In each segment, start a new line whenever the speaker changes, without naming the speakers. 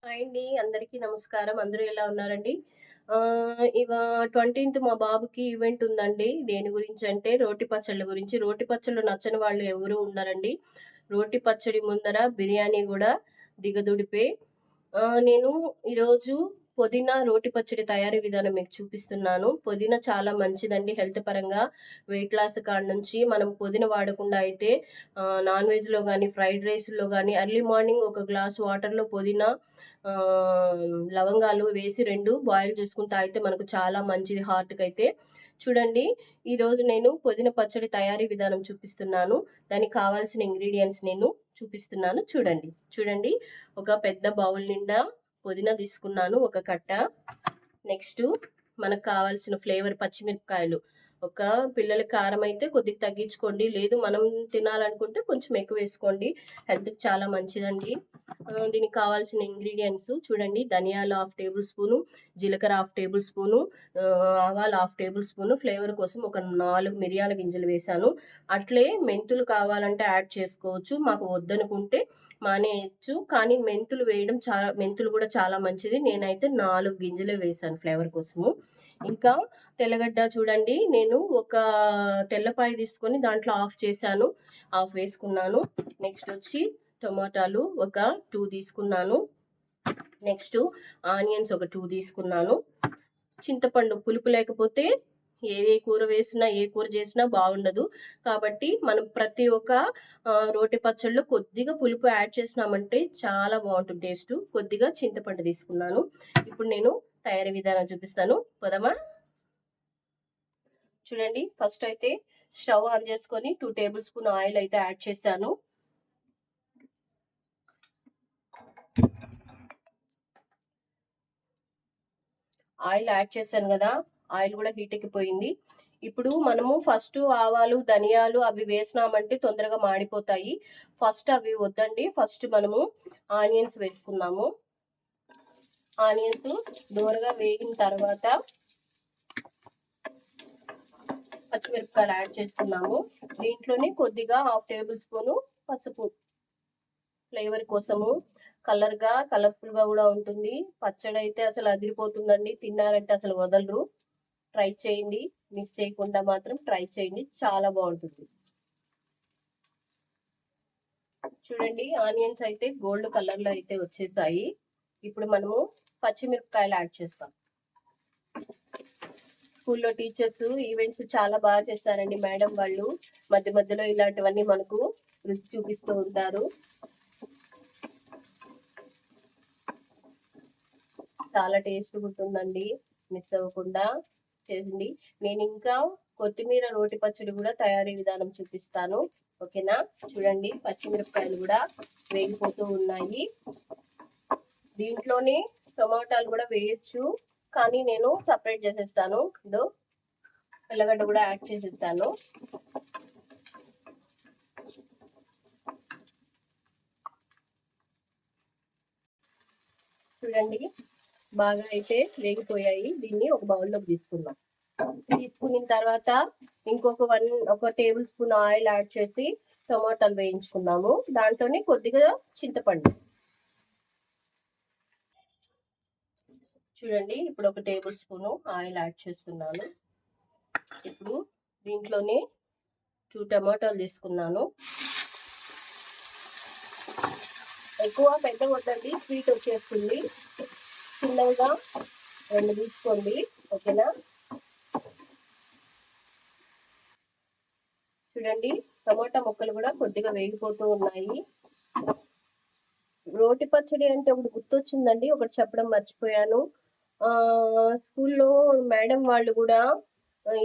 Hi అండి. అందరికీ నమస్కారం. అందరూ ఎలా ఉన్నారండి? 20థ్ మా బాబుకి ఈవెంట్ ఉందండి. దేని గురించంటే రోటి పచ్చళ్ళ గురించి. రోటి పచ్చళ్ళు నచ్చని వాళ్ళు ఎవరు ఉండరండి. రోటి పచ్చడి ముందర బిర్యానీ గూడా దిగదుడిపే. నేను ఈరోజు పుదీనా రోటి పచ్చడి తయారీ విధానం మీకు చూపిస్తున్నాను. పుదీనా చాలా మంచిదండి హెల్త్ పరంగా. వెయిట్ లాస్ కాడ నుంచి మనం పుదీనా వాడకుండా అయితే నాన్ వెజ్‌లో గానీ, ఫ్రైడ్ రైస్‌లో గానీ ఎర్లీ మార్నింగ్ ఒక గ్లాస్ వాటర్‌లో పుదీనా లవంగాలు వేసి 2 బాయిల్ చేసుకొని తాగితే మనకు చాలా మంచిది హార్ట్‌కైతే. చూడండి, ఈరోజు నేను పుదీనా పచ్చడి తయారీ విధానం చూపిస్తున్నాను. దానికి కావాల్సిన ఇంగ్రీడియెంట్స్ నేను చూపిస్తున్నాను చూడండి. చూడండి, ఒక పెద్ద బౌల్ నిండా పుదీనా తీసుకున్నాను, ఒక కట్ట. నెక్స్ట్ మనకు కావాల్సిన ఫ్లేవర్ పచ్చిమిరపకాయలు. ఒక పిల్లల కారం అయితే కొద్దిగా తగ్గించుకోండి. లేదు మనం తినాలనుకుంటే కొంచెం ఎక్కువ వేసుకోండి. హెల్త్‌కి చాలా మంచిదండి. దీనికి కావాల్సిన ఇంగ్రీడియెంట్స్ చూడండి. ధనియాలు హాఫ్ టేబుల్ స్పూను, జీలకర్ర హాఫ్ టేబుల్ స్పూను, ఆవాలు హాఫ్ టేబుల్ స్పూను, ఫ్లేవర్ కోసం ఒక 4 మిరియాల గింజలు వేశాను. అట్లే మెంతులు కావాలంటే యాడ్ చేసుకోవచ్చు. మాకు వద్దనుకుంటే మానేయొచ్చు. కానీ మెంతులు కూడా చాలా మంచిది. నేనైతే 4 గింజలే వేశాను ఫ్లేవర్ కోసము. ఇంకా తెల్లగడ్డ చూడండి, నేను ఒక తెల్లపాయ తీసుకొని దాంట్లో హాఫ్ చేశాను, హాఫ్ వేసుకున్నాను. నెక్స్ట్ వచ్చి టొమాటాలు ఒక 2 తీసుకున్నాను. నెక్స్ట్ ఆనియన్స్ ఒక 2 తీసుకున్నాను. చింతపండు పులుపు లేకపోతే ఏ కూర వేసినా ఏ కూర చేసినా బాగుండదు. కాబట్టి మనం ప్రతి ఒక్క రోటి పచ్చళ్ళు కొద్దిగా పులుపు యాడ్ చేసినామంటే చాలా బాగుంటుంది టేస్ట్. కొద్దిగా చింతపండు తీసుకున్నాను. ఇప్పుడు నేను తయారీ విధానం చూపిస్తాను. పోదామా? చూడండి, ఫస్ట్ అయితే స్టవ్ ఆన్ చేసుకొని 2 టేబుల్ స్పూన్ ఆయిల్ అయితే యాడ్ చేశాను. ఆయిల్ యాడ్ చేశాను కదా, ఆయిల్ కూడా హీట్ ఎక్కిపోయింది. ఇప్పుడు మనము ఫస్ట్ ఆవాలు ధనియాలు అవి వేసినామంటే తొందరగా మాడిపోతాయి. ఫస్ట్ అవి వద్దండి. ఫస్ట్ మనము ఆనియన్స్ వేసుకున్నాము. ఆనియన్స్ దూరగా వేగిన తర్వాత పచ్చిమిరపకాయలు యాడ్ చేసుకున్నాము. దీంట్లోనే కొద్దిగా హాఫ్ టేబుల్ స్పూను పసుపు, ఫ్లేవర్ కోసము. కలర్ఫుల్ గా కూడా ఉంటుంది. పచ్చడి అయితే అసలు అదిరిపోతుందండి. తిన్నారంటే అసలు వదలరు. ట్రై చేయండి, మిస్ చేయకుండా మాత్రం ట్రై చేయండి, చాలా బాగుంటుంది. చూడండి, ఆనియన్స్ అయితే గోల్డ్ కలర్ లో అయితే వచ్చేసాయి. ఇప్పుడు మనము పచ్చిమిరపకాయలు యాడ్ చేస్తాం. స్కూల్లో టీచర్స్ ఈవెంట్స్ చాలా బాగా చేస్తారండి మేడం వాళ్ళు. మధ్య మధ్యలో ఇలాంటివన్నీ మనకు రుచి చూపిస్తూ ఉంటారు. చాలా టేస్ట్ ఉంటుందండి, మిస్ అవ్వకుండా చేయండి. నేను ఇంకా కొత్తిమీర రోటి పచ్చడి కూడా తయారీ విధానం చూపిస్తాను, ఓకేనా? చూడండి, పచ్చిమిరపకాయలు కూడా వేగిపోతూ ఉన్నాయి. దీంట్లోనే టమాటాలు కూడా వేయచ్చు, కానీ నేను సపరేట్ చేసేస్తాను. ఇదో తెల్లగడ్డ కూడా యాడ్ చేసేస్తాను. చూడండి, బాగా అయితే వేగిపోయాయి. దీన్ని ఒక బౌల్లోకి తీసుకున్నాం. తీసుకున్న తర్వాత ఒక టేబుల్ స్పూన్ ఆయిల్ యాడ్ చేసి టమాటాలు వేయించుకున్నాము. దాంట్లోనే కొద్దిగా చింతపండు. చూడండి, ఇప్పుడు ఒక టేబుల్ స్పూన్ ఆయిల్ యాడ్ చేస్తున్నాను. ఇప్పుడు దీంట్లోనే 2 టమాటాలు తీసుకున్నాను. ఎక్కువ పెట్టవద్దండి, స్వీట్ వచ్చేస్తుంది. చిన్నగా 2 తీసుకోండి, ఓకేనా? చూడండి, టమాటా ముక్కలు కూడా కొద్దిగా వేగిపోతూ ఉన్నాయి. రోటి పచ్చడి అంటే ఒకటి గుర్తొచ్చిందండి, ఒకటి చెప్పడం మర్చిపోయాను. స్కూల్లో మేడం వాళ్ళు కూడా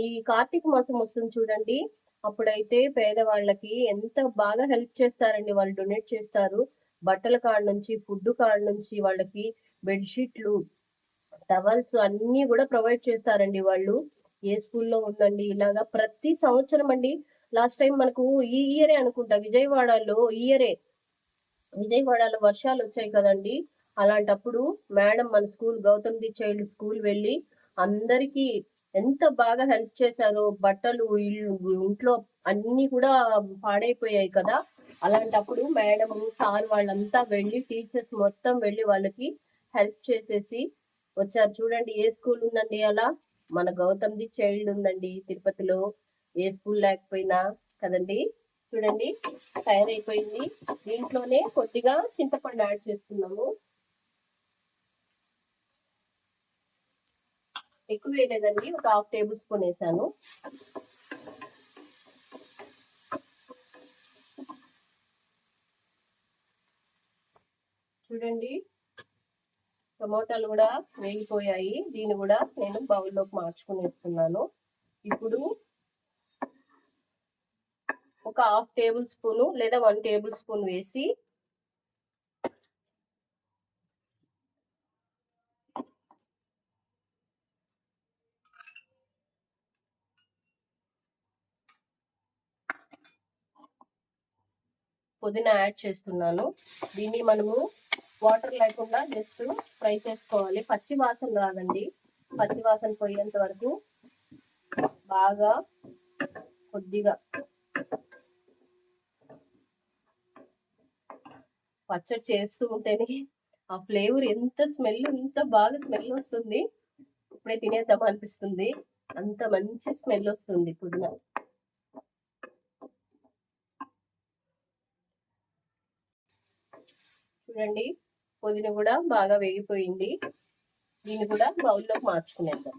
ఈ కార్తీక మాసం వస్తుంది చూడండి, అప్పుడైతే పేదవాళ్ళకి ఎంత బాగా హెల్ప్ చేస్తారండి. వాళ్ళు డొనేట్ చేస్తారు. బట్టల కాడ నుంచి, ఫుడ్ కాడ నుంచి, వాళ్ళకి బెడ్షీట్లు, టవల్స్ అన్నీ కూడా ప్రొవైడ్ చేస్తారండి వాళ్ళు. ఏ స్కూల్లో ఉందండి ఇలాగా ప్రతి సంవత్సరం అండి. లాస్ట్ టైం మనకు ఈ ఇయరే అనుకుంటా, విజయవాడలో వర్షాలు వచ్చాయి కదండి. అలాంటప్పుడు మేడం మన school Gautam the child school వెళ్ళి అందరికీ ఎంత బాగా హెల్ప్ చేశారో. బట్టలు, ఇల్లు, ఇంట్లో అన్ని కూడా పాడైపోయాయి కదా. అలాంటప్పుడు మేడం, సార్ వాళ్ళంతా వెళ్ళి, టీచర్స్ మొత్తం వెళ్ళి వాళ్ళకి హెల్ప్ చేసేసి వచ్చారు. చూడండి ఏ స్కూల్ ఉందండి అలా. మన గౌతమ్ది చైల్డ్ ఉందండి తిరుపతిలో. ఏ స్కూల్ లేకపోయినా కదండి. చూడండి తయారైపోయింది. దీంట్లోనే కొద్దిగా చింతపండు యాడ్ చేస్తున్నాము. ఎక్కువ వేయలేదండి, ఒక 1/2 టేబుల్ స్పూన్ వేసాను. చూడండి టమోటాలు కూడా వేగిపోయాయి. దీన్ని కూడా నేను బౌల్లోకి మార్చుకుని వేస్తున్నాను. ఇప్పుడు ఒక 1/2 టేబుల్ స్పూను లేదా 1 టేబుల్ స్పూన్ వేసి పుదీనా యాడ్ చేస్తున్నాను. దీన్ని మనము వాటర్ లేకుండా జస్ట్ ఫ్రై చేసుకోవాలి. పచ్చి వాసన రాదండి. పచ్చి వాసన పోయేంత వరకు బాగా కొద్దిగా పచ్చడి చేస్తూ ఉంటేనే ఆ ఫ్లేవర్ ఎంత బాగా స్మెల్ వస్తుంది. ఇప్పుడే తినేద్దాం అనిపిస్తుంది. అంత మంచి స్మెల్ వస్తుంది పుదీనా. చూడండి పుదీనా కూడా బాగా వేగిపోయింది. దీన్ని కూడా బౌల్లోకి మార్చుకునేద్దాం.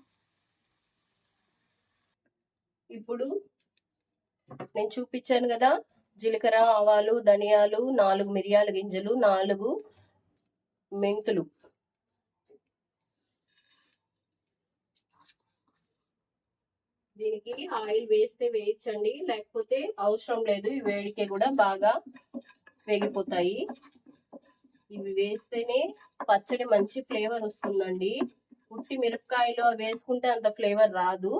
ఇప్పుడు నేను చూపించాను కదా, జీలకర్ర, ఆవాలు, ధనియాలు, 4 మిరియాల గింజలు, 4 మెంతులు. దీనికి ఆయిల్ వేస్తే వేయించండి, లేకపోతే అవసరం లేదు. ఈ వేడికే కూడా బాగా వేగిపోతాయి. ఇవి వేస్తేనే పచ్చడి మంచి ఫ్లేవర్ వస్తుందండి. ఉట్టి మిరపకాయలు వేసుకుంటే అంత ఫ్లేవర్ రాదు.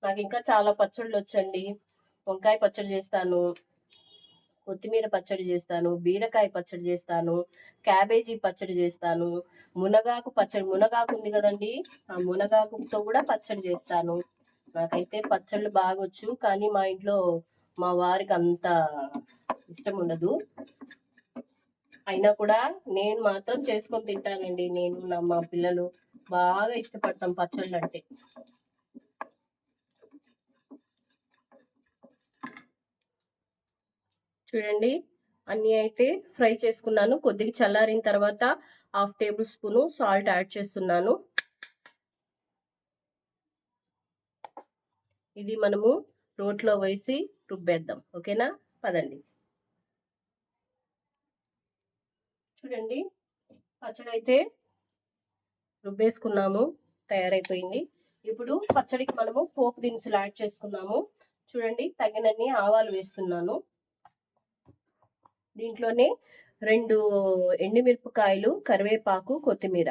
నాకు ఇంకా చాలా పచ్చళ్ళు వచ్చండి. వంకాయ పచ్చడి చేస్తాను, కొత్తిమీర పచ్చడి చేస్తాను, బీరకాయ పచ్చడి చేస్తాను, క్యాబేజీ పచ్చడి చేస్తాను, మునగాకు పచ్చడి. మునగాకు ఉంది కదండి, ఆ మునగాకుతో కూడా పచ్చడి చేస్తాను. నాకైతే పచ్చళ్ళు బాగొచ్చు, కానీ మా ఇంట్లో మా వారికి అంత ఇష్టం ఉండదు. అయినా కూడా నేను మాత్రం చేసుకొని తింటానండి. నేను మా పిల్లలు బాగా ఇష్టపడతాం పచ్చళ్ళు అంటే. చూడండి అన్నీ అయితే ఫ్రై చేసుకున్నాను. కొద్దిగా చల్లారిన తర్వాత 1/2 టేబుల్ స్పూను సాల్ట్ యాడ్ చేస్తున్నాను. ఇది మనము రోట్లో వేసి రుబ్బేద్దాం. ఓకేనా, పదండి. చూడండి పచ్చడి అయితే రుబ్బేసుకున్నాము, తయారైపోయింది. ఇప్పుడు పచ్చడికి మనము పోపు దినుసులు యాడ్ చేసుకున్నాము. చూడండి తగినన్ని ఆవాలు వేస్తున్నాను. దీంట్లోనే 2 ఎండుమిరపకాయలు, కరివేపాకు, కొత్తిమీర.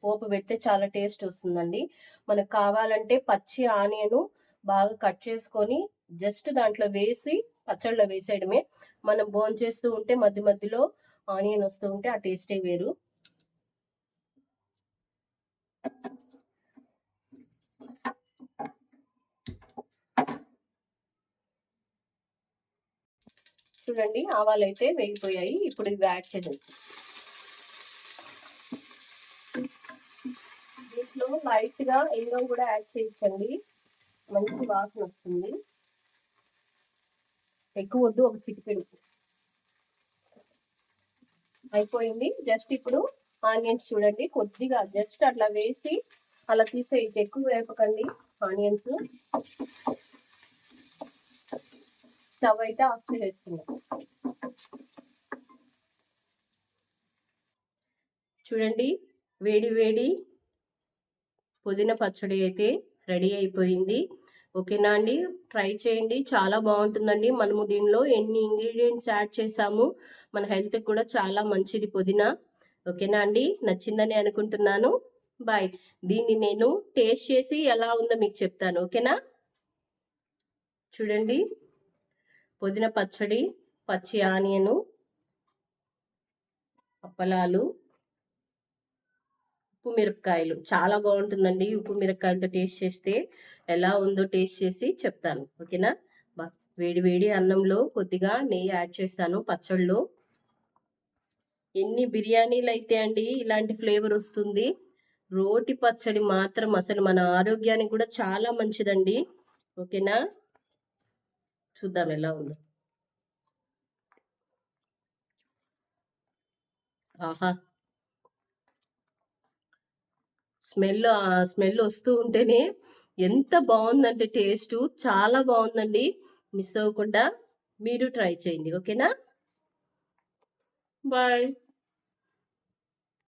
పోపు పెడితే చాలా టేస్ట్ వస్తుందండి. మనకు కావాలంటే పచ్చి ఆనియన్ బాగా కట్ చేసుకొని జస్ట్ దాంట్లో వేసి పచ్చళ్ళలో వేసేయడమే. మనం భోంచేస్తూ ఉంటే మధ్య మధ్యలో ఆనియన్ వస్తూ ఉంటే ఆ టేస్టే వేరు. చూడండి ఆవాలు అయితే వేగిపోయాయి. ఇప్పుడు ఇవి యాడ్ చేయండి. దీంట్లో లైట్ గా ఇంగం కూడా యాడ్ చేయించండి, మంచి వాసన వస్తుంది. ఎక్కువ వద్దు, ఒక చిటికెడు. అయిపోయింది. జస్ట్ ఇప్పుడు ఆనియన్స్ చూడండి కొద్దిగా జస్ట్ అట్లా వేసి అలా తీసేయచ్చు, ఎక్కువ వేపకండి ఆనియన్స్. స్టవ్ అయితే ఆఫ్ చేస్తున్నాం. చూడండి వేడి వేడి పుదీనా పచ్చడి అయితే రెడీ అయిపోయింది. ఓకేనా అండి, ట్రై చేయండి, చాలా బాగుంటుందండి. మనము దీనిలో ఎన్ని ఇంగ్రీడియంట్స్ యాడ్ చేసాము, మన హెల్త్కి కూడా చాలా మంచిది పుదీనా. ఓకేనా అండి, నచ్చిందని అనుకుంటున్నాను. బాయ్. దీన్ని నేను టేస్ట్ చేసి ఎలా ఉందో మీకు చెప్తాను. ఓకేనా. చూడండి పుదీనా పచ్చడి, పచ్చి ఆనియను, అప్పలాలు, ఉప్పు మిరపకాయలు చాలా బాగుంటుందండి. ఉప్పు మిరపకాయలతో టేస్ట్ చేస్తే ఎలా ఉందో టేస్ట్ చేసి చెప్తాను. ఓకేనా? వేడి వేడి అన్నంలో కొద్దిగా నెయ్యి యాడ్ చేస్తాను పచ్చళ్ళలో. ఎన్ని బిర్యానీలు అయితే అండి ఇలాంటి ఫ్లేవర్ వస్తుంది. రోటి పచ్చడి మాత్రం అసలు మన ఆరోగ్యానికి కూడా చాలా మంచిదండి. ఓకేనా? చూద్దాం ఎలా ఉందో. ఆహా! స్మెల్ వస్తూ ఉంటేనే ఎంత బాగుందంటే టేస్ట్ చాలా బాగుందండి. మిస్ అవ్వకుండా మీరు ట్రై చేయండి. ఓకేనా? బాయ్.